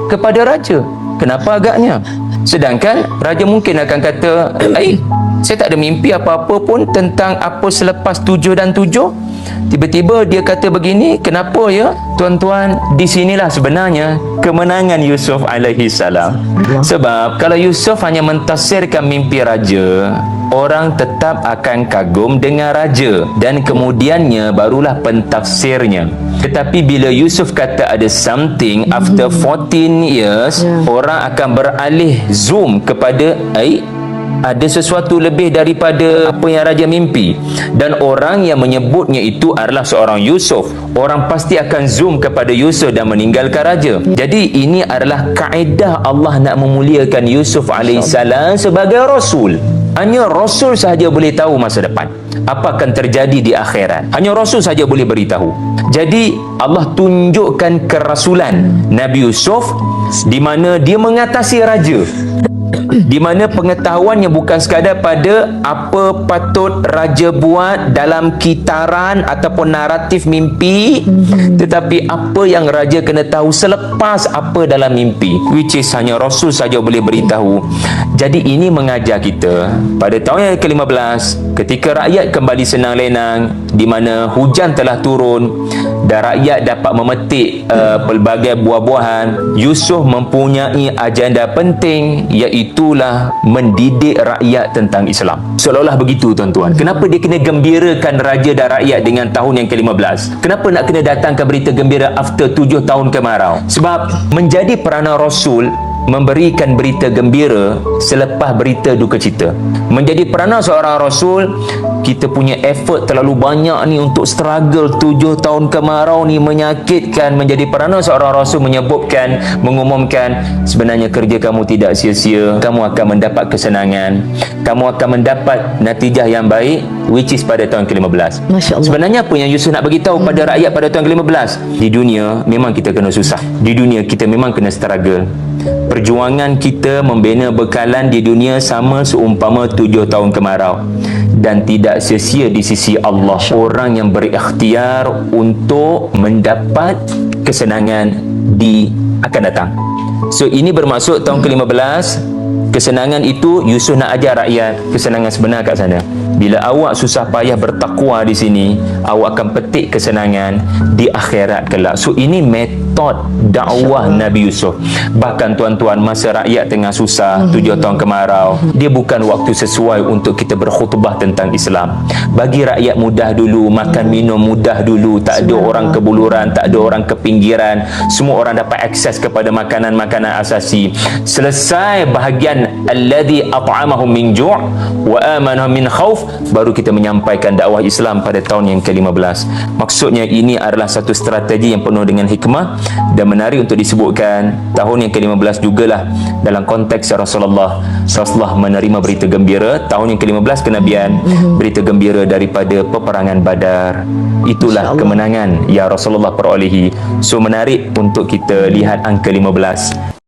kepada raja. Kenapa agaknya? Sedangkan raja mungkin akan kata, saya tak ada mimpi apa-apa pun tentang apa selepas 7 dan 7. Tiba-tiba dia kata begini, kenapa ya? Tuan-tuan, di sinilah sebenarnya kemenangan Yusuf alaihi salam. Sebab kalau Yusuf hanya mentafsirkan mimpi raja, orang tetap akan kagum dengan raja, dan kemudiannya barulah pentafsirnya. Tetapi bila Yusuf kata ada something after 14 years, orang akan beralih zoom kepada ada sesuatu lebih daripada apa yang raja mimpi, dan orang yang menyebutnya itu adalah seorang Yusuf. Orang pasti akan zoom kepada Yusuf dan meninggalkan raja. Jadi ini adalah kaedah Allah nak memuliakan Yusuf alaihissalam sebagai Rasul. Hanya Rasul sahaja boleh tahu masa depan, apa akan terjadi di akhirat. Hanya Rasul sahaja boleh beritahu. Jadi Allah tunjukkan kerasulan Nabi Yusuf, di mana dia mengatasi raja, di mana pengetahuannya bukan sekadar pada apa patut raja buat dalam kitaran ataupun naratif mimpi, tetapi apa yang raja kena tahu selepas apa dalam mimpi, which is hanya Rasul saja boleh beritahu. Jadi ini mengajar kita pada tahun yang ke-15, ketika rakyat kembali senang lenang, di mana hujan telah turun dan rakyat dapat memetik pelbagai buah-buahan, Yusuf mempunyai agenda penting, iaitulah mendidik rakyat tentang Islam. Seolah-olah begitu, tuan-tuan. Kenapa dia kena gembirakan raja dan rakyat dengan tahun yang ke-15? Kenapa nak kena datangkan berita gembira after 7 tahun kemarau? Sebab menjadi peranan Rasul memberikan berita gembira selepas berita duka cita. Menjadi peranan seorang Rasul, kita punya effort terlalu banyak ni untuk struggle 7 tahun kemarau ni, menyakitkan. Menjadi peranan seorang Rasul menyebutkan, mengumumkan, sebenarnya kerja kamu tidak sia-sia, kamu akan mendapat kesenangan, kamu akan mendapat natijah yang baik, which is pada tahun ke-15. Sebenarnya apa yang Yusuf nak beritahu pada rakyat pada tahun ke-15? Di dunia memang kita kena susah, di dunia kita memang kena struggle. Perjuangan kita membina bekalan di dunia sama seumpama 7 tahun kemarau, dan tidak sia-sia di sisi Allah orang yang berikhtiar untuk mendapat kesenangan di akan datang. So ini bermaksud tahun ke-15, kesenangan itu Yusuf nak ajar rakyat kesenangan sebenar kat sana. Bila awak susah payah bertakwa di sini, awak akan petik kesenangan di akhirat kelak. So ini metod dakwah Nabi Yusuf. Bahkan tuan-tuan, masa rakyat tengah susah 7 tahun kemarau, dia bukan waktu sesuai untuk kita berkhutbah tentang Islam. Bagi rakyat mudah dulu, makan minum mudah dulu, tak ada orang kebuluran, tak ada orang ke pinggiran, semua orang dapat akses kepada makanan-makanan asasi. Selesai bahagian alladhi at'amahum min ju' wa amanahum min khauf, baru kita menyampaikan dakwah Islam pada tahun yang ke-15. Maksudnya ini adalah satu strategi yang penuh dengan hikmah, dan menarik untuk disebutkan tahun yang ke-15 jugalah dalam konteks Rasulullah menerima berita gembira. Tahun yang ke-15 kenabian, berita gembira daripada peperangan Badar. Itulah kemenangan yang Rasulullah perolehi. So menarik untuk kita lihat angka 15.